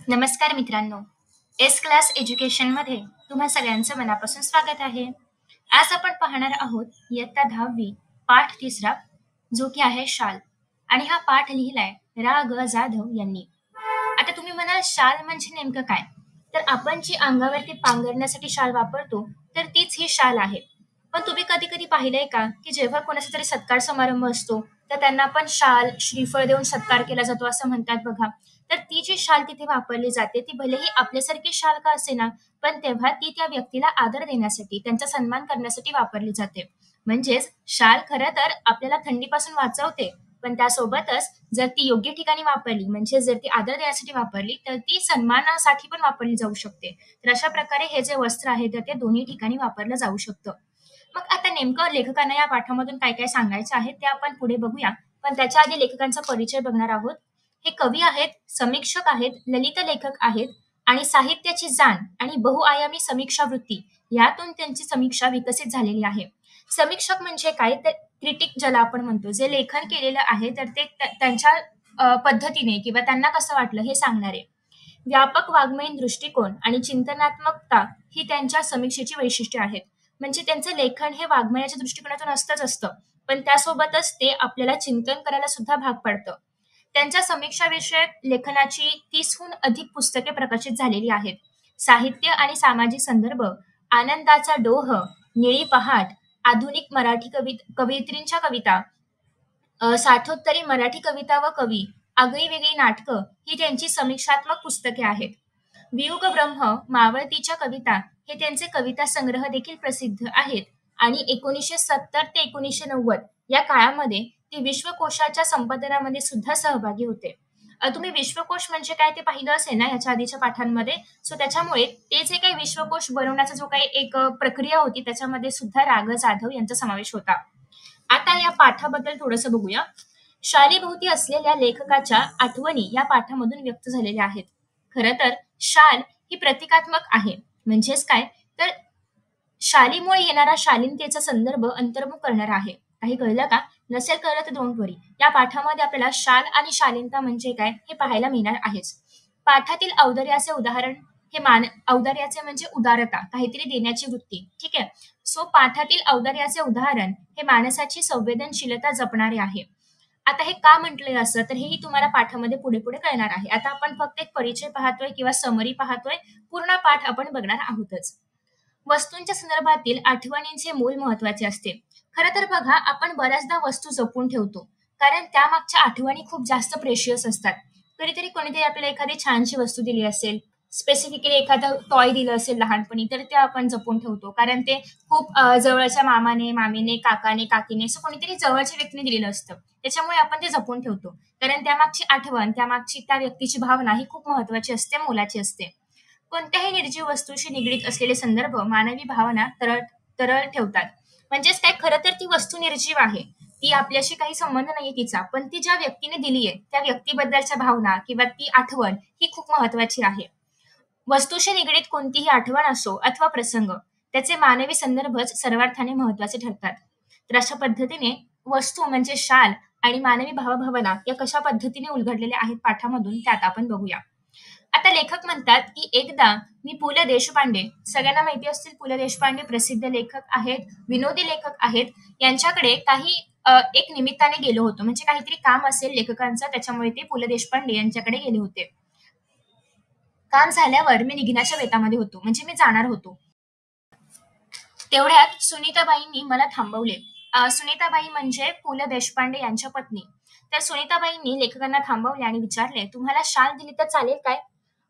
नमस्कार मित्रांनो. S class एज्युकेशनमध्ये तुम्हा सगळ्यांचं मनापासून स्वागत आहे. आज आपण पाहणार आहोत इयत्ता 10वी पाठ 3 जो की आहे शाल आणि हा पाठ लिहिलाय रा. जाधव यांनी. आता तुम्ही म्हणाल शाल म्हणजे नेमकं काय? तर आपण जी अंगावरती पांघरण्यासाठी शाल वापरतो, तर तीच ही शाल आहे. पण तुम्ही कधी-कधी पाहिलंय का, की जेव्हा कोणाचा तरी सत्कार समारंभ असतो, तर त्यांना पण शाल, श्रीफळ देऊन सत्कार केला जातो असं म्हणतात बघा. तर ती जी शाल तिथे वापरली जाते, ती भलेही आपल्यासारखी शाल का असेना, पण तेव्हा ती त्या व्यक्तीला आदर देण्यासाठी, त्यांचा सन्मान करण्यासाठी वापरली जाते. म्हणजेच शाल खरं तर आपल्याला थंडीपासून वाचवते, पण त्यासोबतच जर ती योग्य ठिकाणी वापरली, म्हणजे जर ती आदर देण्यासाठी वापरली, तर ती सन्मानासाठी पण वापरली जाऊ शकते. तर अशा प्रकारे हे जे वस्त्र आहे, तर ते दोन्ही ठिकाणी वापरलं जाऊ शकतं. मग आता नेमकं लेखकांना या पाठामधून काय-काय सांगायचं आहे, ते आपण पुढे बघूया. पण त्याच्या आधी लेखकांचा परिचय बघणार आहोत. हे कवी आहेत, समीक्षक आहेत, ललित लेखक आहेत आणि साहित्याची जाण आणि बहुआयामी समीक्षा वृत्ती यातून त्यांची समीक्षा विकसित झालेली आहे. समीक्षक म्हणजे काय? तर क्रिटिक ज्याला आपण म्हणतो, जे लेखन केलेलं आहे, तर ते त्यांच्या पद्धतीने किंवा त्यांना कसं वाटलं हे सांगणारे. व्यापक वाङ्मयीन दृष्टिकोन आणि चिंतनात्मकता ही त्यांच्या समीक्षेची वैशिष्ट्ये आहेत. म्हणजे त्यांचं लेखन हे वाङ्मयाच्या दृष्टिकोनातून असतं, पण त्यासोबतच ते आपल्याला चिंतन करायला सुद्धा भाग पाडतं. त्यांच्या समीक्षाविषयक लेखनाची 30हून अधिक पुस्तके प्रकाशित झालेली आहेत. साहित्य आणि सामाजिक संदर्भ, आनंदाचा डोह, निळी पहाट, आधुनिक मराठी कवयित्रींच्या कविता, साठोत्तरी मराठी कविता व कवी, आगळी-वेगळी नाटकं ही त्यांची समीक्षात्मक पुस्तके आहेत. वियुग ब्रह्म, मावळतीच्या कविता हे त्यांचे कविता संग्रह देखील प्रसिद्ध आहेत आणि 1970 ते 1990 या काळामध्ये ते विश्वकोशाच्या संपादनामध्ये सुद्धा सहभागी होते. तुम्ही विश्वकोश म्हणजे काय ते पाहिलं असेल ना याच्या आधीच्या पाठांमध्ये. सो त्याच्यामुळे ते जे काही विश्वकोश बनवण्याचा जो काही एक प्रक्रिया होती त्याच्यामध्ये सुद्धा रा. जाधव यांचा समावेश होता. आता या पाठाबद्दल थोडंसं बघूया. शालीभोवती असलेल्या लेखकाच्या आठवणी या पाठामधून व्यक्त झालेल्या आहेत. खरं तर शाल ही प्रतिकात्मक आहे. म्हणजेच काय? तर शालीमुळे येणारा शालीनतेचा संदर्भ अंतर्मुख करणारा आहे. काही कळलं का? नसेल कळलं तर डोंट वरी. या पाठामध्ये आपल्याला शाल आणि शालीनता म्हणजे काय हे पाहायला मिळणार आहेच. पाठातील औदार्याचे उदाहरण हे औदार्याचे म्हणजे उदारता, काहीतरी देण्याची वृत्ती. ठीक आहे. सो पाठातील औदार्याचे उदाहरण हे माणसाची संवेदनशीलता जपणारे आहे. आता हे का म्हटलंय असं, तर हेही तुम्हाला पाठामध्ये पुढे-पुढे कळणार आहे. आता आपण फक्त एक परिचय पाहतोय किंवा समरी पाहतोय. पूर्ण पाठ आपण बघणार आहोतच. वस्तूंच्या संदर्भातील आठवणींचे मूल महत्वाचे असते. खरं तर बघा, आपण बऱ्याचदा वस्तू जपून ठेवतो, कारण त्यामागच्या आठवणी खूप जास्त प्रेशियस असतात. कधीतरी कोणीतरी आपल्याला एखादी छानशी वस्तू दिली असेल, स्पेसिफिकली एखादं टॉय दिलं असेल लहानपणी, तर ते आपण जपून ठेवतो. कारण ते खूप जवळच्या मामाने, मामीने, काकाने, काकीने असं कोणीतरी जवळच्या व्यक्तीने दिलेलं असतं. त्याच्यामुळे आपण ते जपून ठेवतो. कारण त्यामागची आठवण, त्यामागची त्या व्यक्तीची भावना ही खूप महत्वाची असते, मोलाची असते. कोणत्याही निर्जीव वस्तूशी निगडीत असलेले संदर्भ मानवी भावना तरळ तरळ ठेवतात. म्हणजेच काय? खरं तर ती वस्तू निर्जीव आहे. ती आपल्याशी काही संबंध नाहीये तिचा. पण ती ज्या व्यक्तीने दिली आहे, त्या व्यक्तीबद्दलच्या भावना किंवा ती आठवण ही खूप महत्वाची आहे. वस्तूशी निगडीत कोणतीही आठवण असो अथवा प्रसंग, त्याचे मानवी संदर्भच सर्वार्थाने महत्वाचे ठरतात. तर अशा पद्धतीने वस्तू म्हणजे शाल आणि मानवी भावभावना या कशा पद्धतीने उलगडलेल्या आहेत पाठामधून, ते आता आपण बघूया. आता लेखक म्हणतात, की एकदा मी पु. ल. देशपांडे, सगळ्यांना माहिती असतील पु. ल. देशपांडे प्रसिद्ध लेखक आहेत, विनोदी लेखक आहेत. यांच्याकडे काही एक निमित्ताने गेलो होतो. म्हणजे काहीतरी काम असेल लेखकांचं, त्याच्यामुळे ते पु. ल. देशपांडे यांच्याकडे गेले होते. काम झाल्यावर मी निघण्याच्या बेतामध्ये होतो, म्हणजे मी जाणार होतो. तेवढ्यात सुनीताबाईंनी मला थांबवले. सुनीताबाई म्हणजे पु. ल. देशपांडे यांच्या पत्नी. तर सुनीताबाईंनी लेखकांना थांबवले आणि विचारले, "तुम्हाला शाल दिली तर चालेल काय?"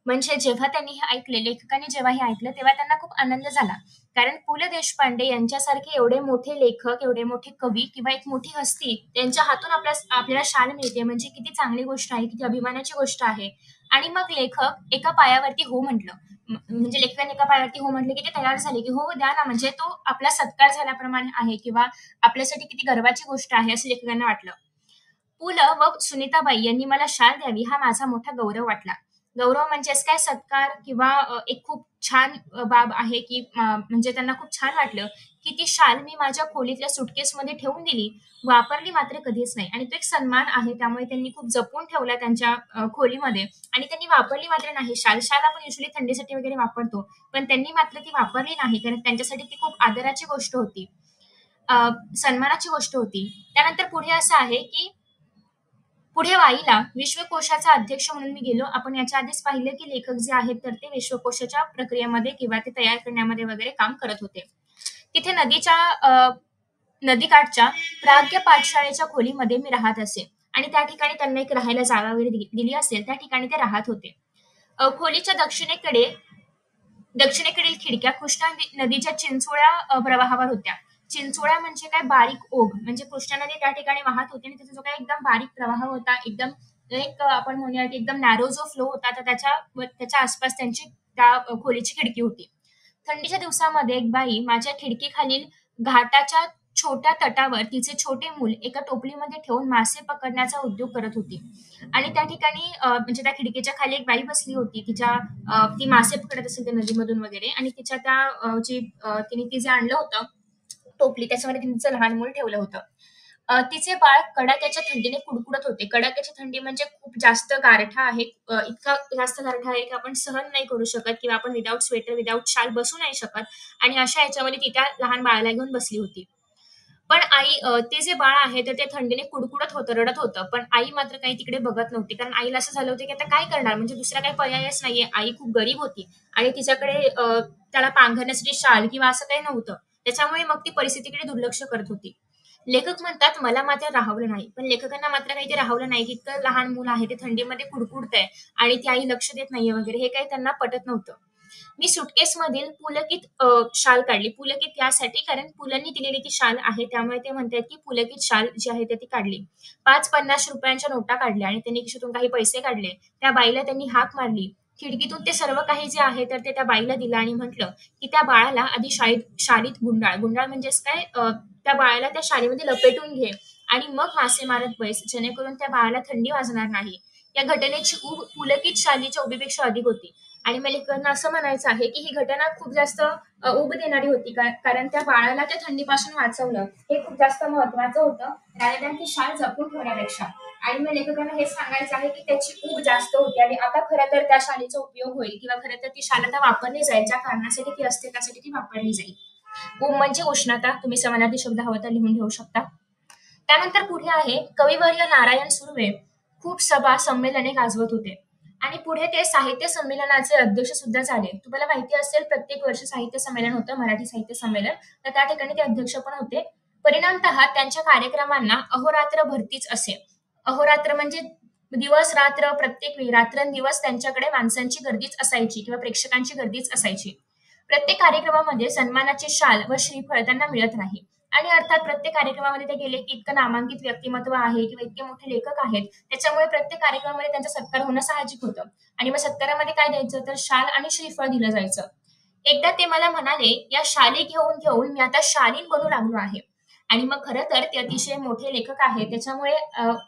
म्हणजे जेव्हा त्यांनी हे ऐकले, लेखकांनी जेव्हा हे ऐकलं, तेव्हा त्यांना खूप आनंद झाला. कारण पु. ल. देशपांडे यांच्यासारखे एवढे मोठे लेखक, एवढे मोठे कवी किंवा एक मोठी हस्ती त्यांच्या हातून आपल्याला शाल मिळते, म्हणजे किती चांगली गोष्ट आहे, किती अभिमानाची गोष्ट आहे. आणि मग लेखक एका पायावरती हो म्हटलं. म्हणजे लेखकाने एका पायावरती हो म्हटले, की ते तयार झाले, की "हो, हो, द्या ना." म्हणजे तो आपला सत्कार झाल्याप्रमाणे आहे किंवा आपल्यासाठी किती गर्वाची गोष्ट आहे, असं लेखकांना वाटलं. पु. ल. व सुनीताबाई यांनी मला शाल द्यावी हा माझा मोठा गौरव वाटला. गौरव म्हणजेच काय? सत्कार किंवा एक खूप छान बाब आहे, की म्हणजे त्यांना खूप छान वाटलं, की ती शाल मी माझ्या खोलीतल्या सुटकेसमध्ये ठेवून दिली, वापरली मात्र कधीच नाही. आणि तो एक सन्मान आहे, त्यामुळे त्यांनी खूप जपून ठेवला त्यांच्या खोलीमध्ये आणि त्यांनी वापरली मात्र नाही शाल. शाल आपण युजुअली थंडीसाठी वगैरे वापरतो, पण त्यांनी मात्र ती वापरली नाही, कारण त्यांच्यासाठी ती खूप आदराची गोष्ट होती, सन्मानाची गोष्ट होती. त्यानंतर पुढे असं आहे, की पुढे वाईला विश्वकोशाचा अध्यक्ष म्हणून मी गेलो. आपण याच्या आधीच पाहिलं, की लेखक जे आहेत तर ते विश्वकोशाच्या प्रक्रियेमध्ये किंवा ते तयार करण्यामध्ये वगैरे काम करत होते. तिथे नदीकाठच्या प्राज्ञ पाठशाळेच्या खोलीमध्ये मी राहत असे आणि त्या ठिकाणी त्यांना एक राहायला जागा वगैरे दिली असेल, त्या ठिकाणी ते राहत होते. खोलीच्या दक्षिणेकडील खिडक्या कृष्णा नदीच्या चिंचोळ्या प्रवाहावर होत्या. चिंचोळ्या म्हणजे काय, बारीक ओघ, म्हणजे कृष्णा नदी त्या ठिकाणी वाहत होती आणि त्याचा जो काही एकदम बारीक प्रवाह होता, एकदम एक आपण म्हणूया की एकदम नॅरो जो फ्लो होता, तर त्याच्या आसपास त्यांची त्या खोलीची खिडकी होती. थंडीच्या दिवसामध्ये एक बाई माझ्या खिडकीखालील घाटाच्या छोट्या तटावर तिचे छोटे मूल एका टोपलीमध्ये ठेवून मासे पकडण्याचा उद्योग करत होती. आणि त्या ठिकाणी म्हणजे त्या खिडकीच्या खाली एक बाई बसली होती. ती मासे पकडत असेल त्या नदीमधून वगैरे, आणि तिच्या त्या तिने ती जे आणलं होतं टोपली, त्याच्यामध्ये तिने तिचं लहान मूल ठेवलं होतं. तिचे बाळ कडाक्याच्या थंडीने कुडकुडत होते. कडाक्याची थंडी म्हणजे खूप जास्त गारठा आहे. इतका जास्त गारठा आहे की आपण सहन नाही करू शकत किंवा आपण विदाऊट स्वेटर, विदाऊट शाल बसू नाही शकत. आणि अशा ह्याच्यामध्ये ती त्या लहान बाळाला घेऊन बसली होती. पण ते जे बाळ आहे तर ते थंडीने कुडकुडत होतं, रडत होतं. पण आई मात्र काही तिकडे बघत नव्हती. कारण आईला असं झालं होतं की आता काय करणार? म्हणजे दुसरा काही पर्यायच नाहीये. आई खूप गरीब होती आणि तिच्याकडे त्याला पांघरण्यासाठी शाल किंवा असं काही नव्हतं. त्याच्यामुळे मग ती परिस्थितीकडे दुर्लक्ष करत होती. लेखक म्हणतात, मला मात्र राहवलं नाही. पण लेखकांना मात्र काही ते राहवलं नाही, की इतकं लहान मूल आहे, ते थंडीमध्ये कुडकुडतंय आणि ती आई लक्ष देत नाहीये वगैरे, हे काही त्यांना पटत नव्हतं. मी सुटकेसमधील पुलकित शाल काढली. पुलकित यासाठी कारण पुलंनी दिलेली ती शाल आहे, त्यामुळे ते म्हणतात की पुलकित शाल जी आहे ती काढली. 5-50 रुपयांच्या नोटा काढल्या आणि त्यांनी खिशातून काही पैसे काढले. त्या बाईला त्यांनी हाक मारली. खिडकीतून ते सर्व काही जे आहे तर ते त्या बाईला दिलं आणि म्हटलं, की त्या बाळाला आधी शालीत गुंडाळ. गुंडाळ म्हणजेच काय, त्या बाळाला त्या शालीमध्ये लपेटून घे आणि मग मासे मारत बैस, जेणेकरून त्या बाळाला थंडी वाजणार नाही. या घटनेची ऊब पुलकित शालीच्या उबीपेक्षा अधिक होती. आणि मला लेखकांना असं म्हणायचं आहे, की ही घटना खूप जास्त ऊब देणारी होती. कारण त्या बाळाला त्या थंडीपासून वाचवणं हे खूप जास्त महत्वाचं होतं, कारण ती शाल जपून ठेवण्यापेक्षा. आणि मग लेखकांना हे सांगायचं आहे, की त्याची ऊब जास्त होती आणि आता खरं तर त्या शालीचा उपयोग होईल किंवा खरं तर ती शाल आता वापरली जाईल, ज्या कारणासाठी ती असते त्यासाठी ती वापरली जाईल. ऊब म्हणजे उष्णता. तुम्ही समानार्थी शब्द हवा तर लिहून घेऊ शकता. त्यानंतर पुढे आहे, कविवर्य नारायण सुर्वे खूप सभा संमेलने गाजवत होते आणि पुढे ते साहित्य संमेलनाचे अध्यक्ष सुद्धा झाले. तुम्हाला माहिती असेल, प्रत्येक वर्षी साहित्य संमेलन होतं, मराठी साहित्य संमेलन, तर त्या ठिकाणी ते अध्यक्ष पण होते. परिणामतः त्यांच्या कार्यक्रमांना अहोरात्र भरतीच असे. अहोरात्र म्हणजे दिवस रात्र, प्रत्येक वेळी रात्रंदिवस त्यांच्याकडे माणसांची गर्दीच असायची किंवा प्रेक्षकांची गर्दीच असायची. प्रत्येक कार्यक्रमामध्ये सन्मानाची शाल व श्रीफळ त्यांना मिळत नाही. आणि अर्थात प्रत्येक कार्यक्रमामध्ये ते गेले की इतकं नामांकित व्यक्तिमत्व आहे किंवा इतके मोठे लेखक आहेत, त्याच्यामुळे प्रत्येक कार्यक्रमामध्ये त्यांचा सत्कार होणं साहजिक होतं. आणि मग सत्कारामध्ये काय द्यायचं, तर शाल आणि श्रीफळ दिलं जायचं. एकदा ते मला म्हणाले, या शाली घेऊन घेऊन मी आता शालीन बनू लागलो आहे. आणि मग खरं तर ते अतिशय मोठे लेखक आहेत, त्याच्यामुळे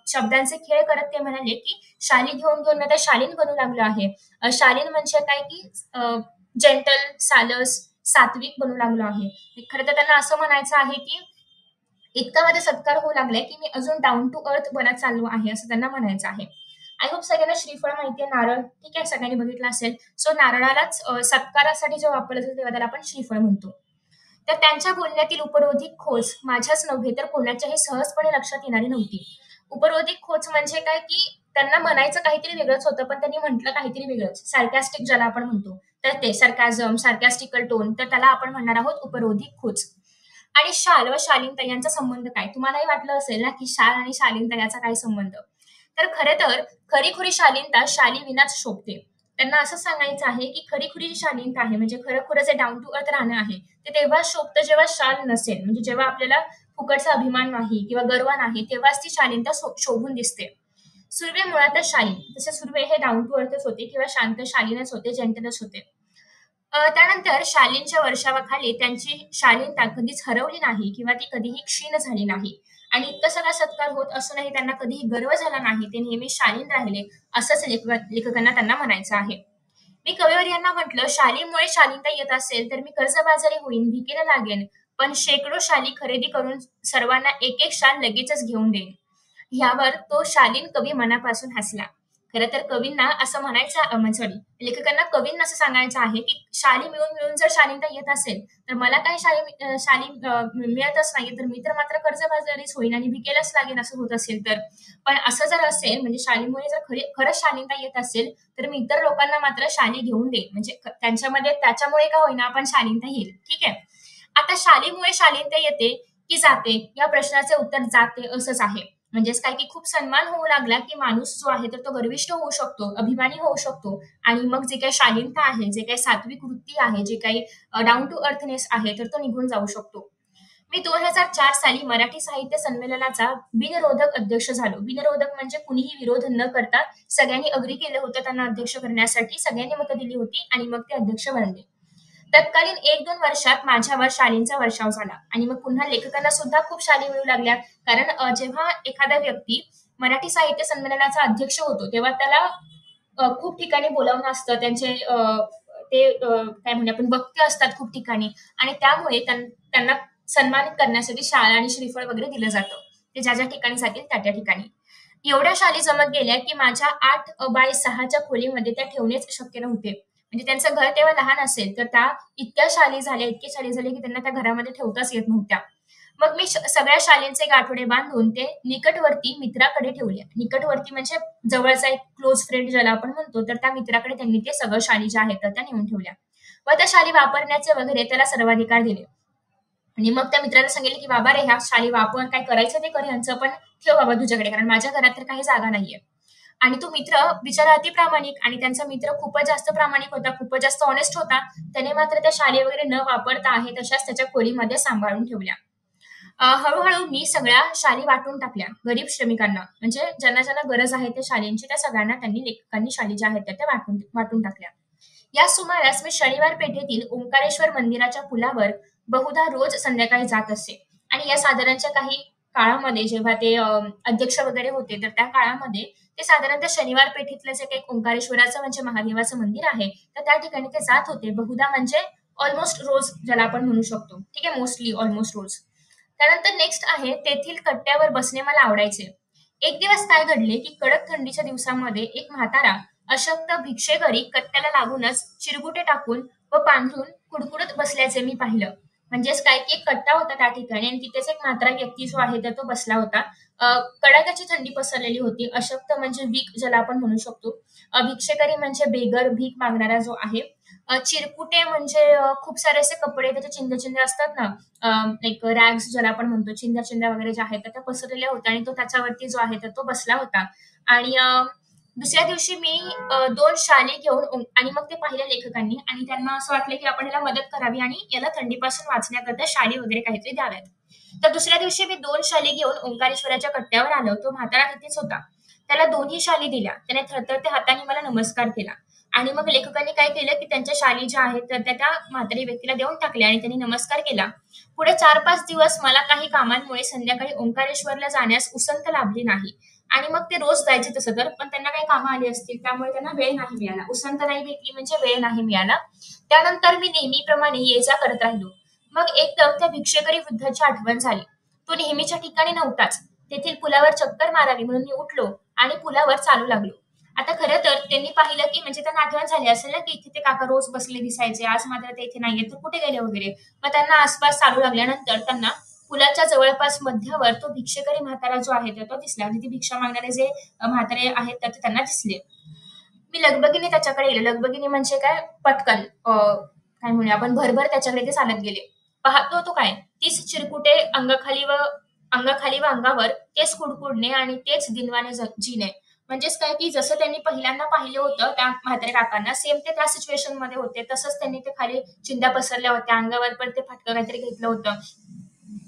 शब्दांचे खेळ करत ते म्हणाले की शाली घेऊन घेऊन मी आता शालीन बनू लागलो आहे. शालीन म्हणजे काय, की जेंटल, सालस, सात्विक बनू लागलो आहे. खरं तर त्यांना असं म्हणायचं आहे, की इतका माझा सत्कार होऊ लागलाय, की मी अजून डाउन टू अर्थ बनत चाललो आहे, असं त्यांना म्हणायचं आहे. आय होप सगळ्यांना श्रीफळ माहिती आहे, नारळ. ठीक आहे, सगळ्यांनी बघितलं असेल. सो नारळालाच सत्कारासाठी जेव्हा वापरलं जातं तेव्हा त्याला आपण श्रीफळ म्हणतो. तर त्यांच्या बोलण्यातील उपरोधिक खोच माझ्याच नव्हे तर कोणाच्याही सहजपणे लक्षात येणारी नव्हती. उपरोधिक खोच म्हणजे काय, की त्यांना म्हणायचं काहीतरी वेगळंच होतं, पण त्यांनी म्हटलं काहीतरी वेगळंच. सार्कॅस्टिक ज्याला आपण म्हणतो, तर ते सार्कॅझम, सार्कॅस्टिकल टोन, तर त्याला आपण म्हणणार आहोत उपरोधिक खोच. आणि शाल व शालीनता यांचा संबंध काय? तुम्हालाही वाटलं असेल ना, की शाल आणि शालीनता याचा काय संबंध? तर खरं तर खरीखुरी शालीनता शालीविनाच शोभते. त्यांना असं सांगायचं आहे, की खरीखुरी जी शालीनता आहे, म्हणजे खरं जे डाउन टू अर्थ राहणं आहे, ते तेव्हा शोभतं जेव्हा शाल नसेल. म्हणजे जेव्हा आपल्याला फुकटचा अभिमान नाही किंवा गर्व नाही, तेव्हाच ती शालीनता शोभून दिसते. सुर्वे मुळातच शालीन. तसे सुर्वे हे डाउन टू अर्थच होते किंवा शांत शालीनच होते, जेंटलच होते. त्यानंतर शालींच्या वर्षावाखाली त्यांची शालीनता कधीच हरवली नाही किंवा ती कधीही क्षीण झाली नाही. आणि इतका सगळा सत्कार होत असूनही त्यांना कधीही गर्व झाला नाही. ते नेहमी शालीन राहिले, असंच लेखकांना त्यांना म्हणायचं आहे. मी कविवर यांना म्हटलं, शालीमुळे शालीनता येत असेल तर मी कर्जबाजारी होईन, भिकेला लागेन, पण शेकडो शाली खरेदी करून सर्वांना एक एक शाल लगेचच घेऊन देईन. यावर तो शालीन कवी मनापासून हसला. खरं तर कवींना असं म्हणायचं सॉरी लेखकांना कवींना असं सांगायचं आहे, की शाली मिळून मिळून जर शालीनता येत असेल, तर मला काही शाली मिळतच नाही, तर मी तर मात्र कर्जबाजारीच होईन आणि भिकेलाच लागेन असं होत असेल तर. पण असं जर असेल म्हणजे शालीमुळे जर खरंच शालीनता येत असेल, तर मी इतर लोकांना मात्र शाली घेऊन देईन. म्हणजे त्यांच्यामध्ये त्याच्यामुळे का होईना पण शालीनता येईल. ठीक आहे. आता शालीमुळे शालीनता येते की जाते? या प्रश्नाचे उत्तर जाते असंच आहे. म्हणजेच काय की खूप सन्मान होऊ लागला, की माणूस जो आहे तर तो गर्विष्ठ होऊ शकतो, अभिमानी होऊ शकतो आणि मग जे काही शालीनता आहे, जे काही सात्विक वृत्ती आहे, जे काही डाउन टू अर्थनेस आहे, तर तो निघून जाऊ शकतो. मी 2004 साली मराठी साहित्य संमेलनाचा बिनरोधक अध्यक्ष झालो. बिनरोधक म्हणजे कुणीही विरोध न करता सगळ्यांनी अग्री केलं होतं त्यांना अध्यक्ष करण्यासाठी. सगळ्यांनी मतं दिली होती आणि मग ते अध्यक्ष बनले. तत्कालीन 1-2 वर्षात माझ्यावर शालींचा वर्षाव झाला आणि मग पुन्हा लेखकांना सुद्धा खूप शाली मिळू लागल्या. कारण जेव्हा एखादा व्यक्ती मराठी साहित्य संमेलनाचा अध्यक्ष होतो, तेव्हा त्याला खूप ठिकाणी बोलावणं असतं. काय म्हणूया आपण वक्ते असतात खूप ठिकाणी आणि त्यामुळे त्यांना सन्मानित करण्यासाठी शाल आणि श्रीफळ वगैरे दिलं जातं. ते ज्या ठिकाणी जातील त्या ठिकाणी. एवढ्या शाली जमत गेल्या, की माझ्या 8 बाय 6च्या खोलीमध्ये त्या ठेवणेच शक्य नव्हते. म्हणजे त्यांचं घर तेव्हा लहान असेल, तर त्या इतक्या शाली झाल्या, की त्यांना त्या घरामध्ये ठेवताच येत नव्हत्या. मग मी सगळ्या शालींचे गाठोडे बांधून ते निकटवर्ती मित्राकडे ठेवले. निकटवर्ती म्हणजे जवळचा एक क्लोज फ्रेंड ज्याला आपण म्हणतो, तर त्या मित्राकडे त्यांनी ते सगळं शाली ज्या आहेत, तर त्या नेऊन ठेवल्या. व त्या शाली वापरण्याचे वगैरे त्याला सर्वाधिकार दिले. आणि मग त्या मित्राला सांगितलं, की "बाबा रे, ह्या शाली वापर, काय करायचं ते कर ह्यांचं, पण ठेव बाबा तुझ्याकडे, कारण माझ्या घरात तर काही जागा नाहीये." आणि तो मित्र बिचारा अति प्रामाणिक आणि त्यांचा मित्र खूपच जास्त प्रामाणिक होता, खूपच जास्त ऑनेस्ट होता. त्याने मात्र त्या शाली वगैरे न वापरता आहे तशाच त्याच्या खोलीमध्ये सांभाळून ठेवल्या. हळू-हळू मी सगळ्या शाली वाटून टाकल्या गरीब श्रमिकांना. म्हणजे ज्यांना गरज आहे त्या शालींची, त्या सगळ्यांना लेखकांनी शाली ज्या आहेत त्या वाटून वाटून टाकल्या. या सुमारास मी शनिवार पेठेतील ओंकारेश्वर मंदिराच्या पुलावर बहुधा रोज संध्याकाळी जात असे आणि या साधारणच्या काही काळामध्ये जेव्हा ते अध्यक्ष वगैरे होते, तर त्या काळामध्ये ते साधारणतः शनिवार पेठेतलं जे काही ओंकारेश्वराचं म्हणजे महादेवाचं मंदिर आहे, तर त्या ठिकाणी ते जात होते. बहुधा म्हणजे ऑलमोस्ट रोज ज्याला आपण म्हणू शकतो. ठीक आहे, मोस्टली ऑलमोस्ट रोज. त्यानंतर नेक्स्ट आहे तेथील कट्ट्यावर बसणे मला आवडायचे. एक दिवस काय घडले, की कडक थंडीच्या दिवसामध्ये एक म्हातारा अशक्त भिक्षेकरी कट्ट्याला लागूनच चिरगुटे टाकून व पांघरून कुडकुडत बसल्याचे मी पाहिलं. म्हणजेच काय की एक कट्टा होता त्या ठिकाणी आणि तिथेच एक म्हातारा व्यक्ती जो आहे तर तो बसला होता. कडाक्याची थंडी पसरलेली होती. अशक्त म्हणजे वीक ज्याला आपण म्हणू शकतो. भिक्षेकरी म्हणजे बेगर, भीक मागणारा जो आहे. चिरकुटे म्हणजे खूप सारे असे कपडे त्याचे चिंध्या-चिंध्या असतात ना, एक रॅग्स ज्याला आपण म्हणतो, चिंध्या-चिंध्या वगैरे ज्या आहेत, तर त्या पसरलेल्या होत्या आणि तो त्याच्यावरती जो आहे, तर तो बसला होता. आणि दुसऱ्या दिवशी मी 2 शाली घेऊन आणि मग ते पाहिल्या लेखकांनी आणि त्यांना असं वाटलं, की आपण ह्याला मदत करावी आणि याला थंडीपासून वाचण्याकरता शाली वगैरे काहीतरी द्याव्यात. तर दुसऱ्या दिवशी मी 2 शाली घेऊन ओंकारेश्वराच्या कट्ट्यावर आलो. तो म्हातारा तिथेच होता. त्याला दोन्ही शाली दिल्या. त्याने थरथरत्या हाताने मला नमस्कार केला. आणि मग लेखकांनी काय केलं, की त्यांच्या शाली ज्या आहेत, तर त्या म्हातारी व्यक्तीला देऊन टाकल्या आणि त्यांनी नमस्कार केला. पुढे 4-5 दिवस मला काही कामांमुळे संध्याकाळी ओंकारेश्वरला जाण्यास उसंत लाभली नाही. आणि मग ते रोज जायचे तसं तर, पण त्यांना काही कामं आली असतील, त्यामुळे त्यांना वेळ नाही मिळाला. उसंत नाही भेटली म्हणजे वेळ नाही मिळाला. त्यानंतर मी नेहमीप्रमाणे ये-जा करत राहिलो. मग एकदम त्या भिक्षेकरी वृद्धाची आठवण झाली. तो नेहमीच्या ठिकाणी नव्हताच. तेथील पुलावर चक्कर मारावी म्हणून मी उठलो आणि पुलावर चालू लागलो. आता खरं तर त्यांनी पाहिलं, की म्हणजे त्यांना आठवण झाली असेल ना, की इथे ते काका रोज बसले दिसायचे. आज मात्र ते इथे नाहीयेत, तर कुठे गेले वगैरे. मग त्यांना आसपास चालू लागल्यानंतर त्यांना पुलाच्या जवळपास मध्यावर तो भिक्षेकरी म्हातारा जो आहे, तर तो दिसला आणि ती भिक्षा मागणारे जे म्हातारे आहेत, तर ते त्यांना दिसले. मी लगबगीने त्याच्याकडे गेले. लगबगीने म्हणजे काय पटकन काय म्हणूया आपण भरभर त्याच्याकडे ते चालत गेले. पाहतो तो काय, तीच चिरकुटे अंगाखाली व अंगावर तेच कुडकुडणे आणि तेच दिनवाने जिने. म्हणजेच काय, की जसं त्यांनी पहिल्यांदा पाहिलं होतं त्या म्हाताऱ्या काकांना, सेम ते त्या सिच्युएशनमध्ये होते. तसंच त्यांनी ते खाली चिंध्या पसरल्या होत्या. अंगावर पण ते फाटकं काहीतरी घेतलं होतं.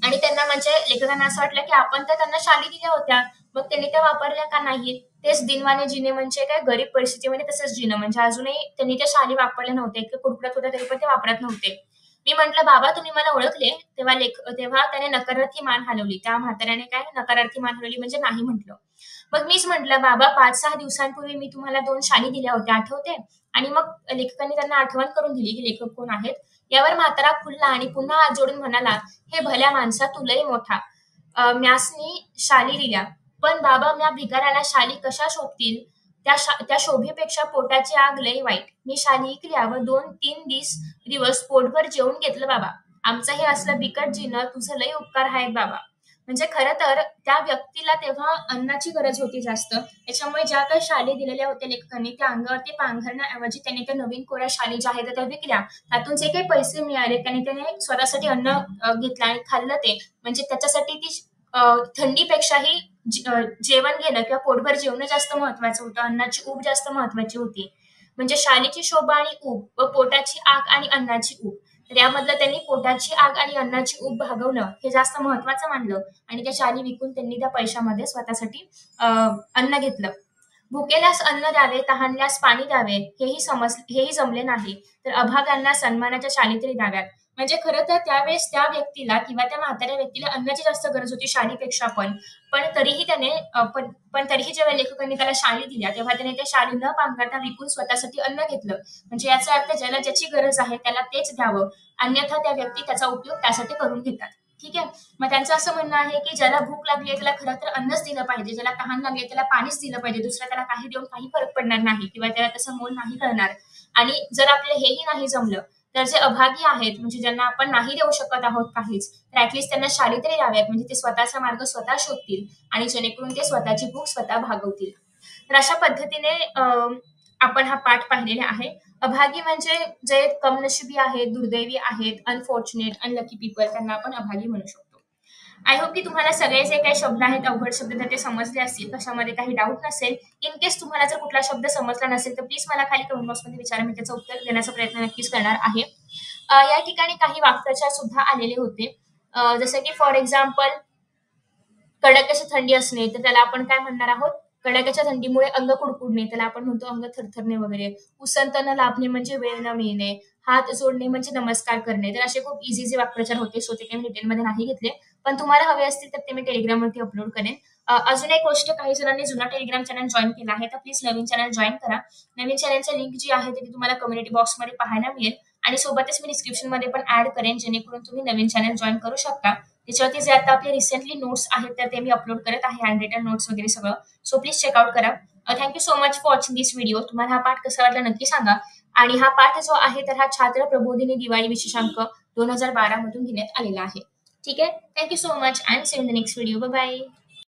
आणि त्यांना म्हणजे लेखकांना असं वाटलं, की आपण तर त्यांना शाली दिल्या होत्या. मग त्यांनी त्या वापरल्या का नाहीत? तेच दिनवाने जिने म्हणजे काय गरीब परिस्थितीमध्ये तसंच जिणं. म्हणजे अजूनही त्यांनी त्या शाली वापरल्या नव्हत्या. इतकं कुडकुडत होत्या तरी पण ते वापरत नव्हते. मी म्हटलं, "बाबा तुम्ही मला ओळखले?" तेव्हा त्याने नकारार्थी मान हलवली. त्या म्हाताऱ्याने काय नकारार्थी मान हलवली म्हणजे नाही म्हटलं. मग मीच म्हटलं, "बाबा 5-6 दिवसांपूर्वी मी तुम्हाला 2 शाली दिल्या होत्या आठवते?" आणि मग लेखकांनी त्यांना आठवण करून दिली, की लेखक कोण आहेत. यावर म्हातारा खुलला आणि पुन्हा हात जोडून म्हणाला, "हे भल्या माणसा तू लय मोठा. म्यासनी शाली दिल्या, पण बाबा म्या भिकाऱ्याला शाली कशा शोभतील? त्या शोभेपेक्षा पोटाची आग लय वाईट. मी शाली इकल्या व 2-3 दिवस पोटभर जेवून घेतलं बाबा. आमचं हे असलं बिकट जीणं तुझं लय उपकार आहेत बाबा." म्हणजे खरं तर त्या व्यक्तीला तेव्हा अन्नाची गरज होती जास्त. त्याच्यामुळे ज्या काही शाली दिलेल्या होत्या लेखकांनी, त्या अंगावरती पांघरण्याऐवजी त्यांनी त्या नवीन कोऱ्या शाली ज्या आहेत त्या विकल्या. त्यातून जे काही पैसे मिळाले त्याने स्वतःसाठी अन्न घेतलं आणि खाल्लं ते. म्हणजे त्याच्यासाठी ती थंडीपेक्षाही जेवण घेणं किंवा पोटभर जेवणं जास्त महत्वाचं होतं. अन्नाची ऊब जास्त महत्वाची होती. म्हणजे शालीची शोभा आणि ऊब व पोटाची आग आणि अन्नाची ऊब. तर यामधलं त्यांनी पोटाची आग आणि अन्नाची ऊब भागवणं हे जास्त महत्वाचं मानलं आणि त्या शाली विकून त्यांनी त्या पैशामध्ये स्वतःसाठी अन्न घेतलं. भुकेल्यास अन्न द्यावे, तहानल्यास पाणी द्यावे, हेही जमले नाही, तर अभागांना सन्मानाच्या शाली तरी द्याव्यात. म्हणजे खरं तर त्यावेळेस त्या व्यक्तीला किंवा त्या म्हाताऱ्या व्यक्तीला अन्नाची जास्त गरज होती शालीपेक्षा पण. पण तरीही त्याने पण तरीही जेव्हा लेखकांनी त्याला शाली दिल्या, तेव्हा त्याने त्या शाली न पांघरता विकून स्वतःसाठी अन्न घेतलं. म्हणजे याचा अर्थ ज्याला ज्याची गरज आहे त्याला तेच द्यावं, अन्यथा त्या व्यक्ती त्याचा उपयोग त्यासाठी करून घेतात. ठीक आहे. मग त्यांचं असं म्हणणं आहे, की ज्याला भूक लागली आहे त्याला खरं तर अन्नच दिलं पाहिजे. ज्याला तहान लागली आहे त्याला पाणीच दिलं पाहिजे. दुसरं त्याला काही देऊन काही फरक पडणार नाही किंवा त्याला त्याचं मोल नाही कळणार. आणि जर आपल्याला हेही नाही जमलं, तर जे अभागी आहेत म्हणजे ज्यांना आपण नाही देऊ शकत आहोत काहीच, तर ॲटलीस्ट त्यांना शाली तरी द्याव्यात. म्हणजे ते स्वतःचा मार्ग स्वतः शोधतील आणि जेणेकरून ते स्वतःची भूक स्वतः भागवतील. तर अशा पद्धतीने आपण हा पाठ पाहिलेला आहे. अभागी म्हणजे जे कमनशिबी आहेत, दुर्दैवी आहेत, अनफॉर्च्युनेट, अनलकी पीपल त्यांना आपण अभागी म्हणू शकतो. आय होप की तुम्हाला सगळे जे काही शब्द आहेत, अवघड शब्द तर ते समजले असतील. कशामध्ये काही डाऊट नसेल. इन केस तुम्हाला जर कुठला शब्द समजला नसेल, तर प्लीज मला खाली कमेंट बॉक्समध्ये विचारा. मी त्याचं उत्तर देण्याचा प्रयत्न नक्कीच करणार आहे. या ठिकाणी काही वाक्प्रचार सुद्धा आलेले होते. जसं की फॉर एक्झाम्पल कडक अशी थंडी असणे, तर त्याला आपण काय म्हणणार आहोत? कडाक्याच्या थंडीमुळे अंग कुडकुडणे, त्याला आपण म्हणतो अंग थरथरणे वगैरे. उसंत न लाभणे म्हणजे वेळ न मिळणे. हात जोडणे म्हणजे नमस्कार करणे. तर असे खूप इझी जे वाक्प्रचार होते, सो ते काही मी डिटेलमध्ये नाही घेतले. पण तुम्हाला हवे असतील तर ते मी टेलिग्रामवरती अपलोड करेन. अजून एक गोष्ट, काही जणांनी जुना टेलिग्राम चॅनल जॉइन केला आहे, तर प्लीज नवीन चॅनल जॉइन करा. नवीन चॅनलची लिंक जी आहे ती तुम्हाला कम्युनिटी बॉक्समध्ये पाहायला मिळेल आणि सोबतच मी डिस्क्रिप्शनमध्ये पण ॲड करेन, जेणेकरून तुम्ही नवीन चॅनल जॉइन करू शकता. त्याच्यावरती जे आता आपले रिसेंटली नोट्स आहेत तर ते मी अपलोड करत आहे, हँड रिटन नोट्स वगैरे सगळं. सो प्लीज चेकआउट करा. Thank you so much for watching this video. तुम्हाला हा पाठ कसा वाटला नक्की सांगा. आणि हा पाठ जो आहे तर हा छात्र प्रबोधिनी दिवाळी विशेषांक 2012 मधून घेण्यात आलेला आहे. ठीक आहे. Thank you so much and see in the next video. Bye bye.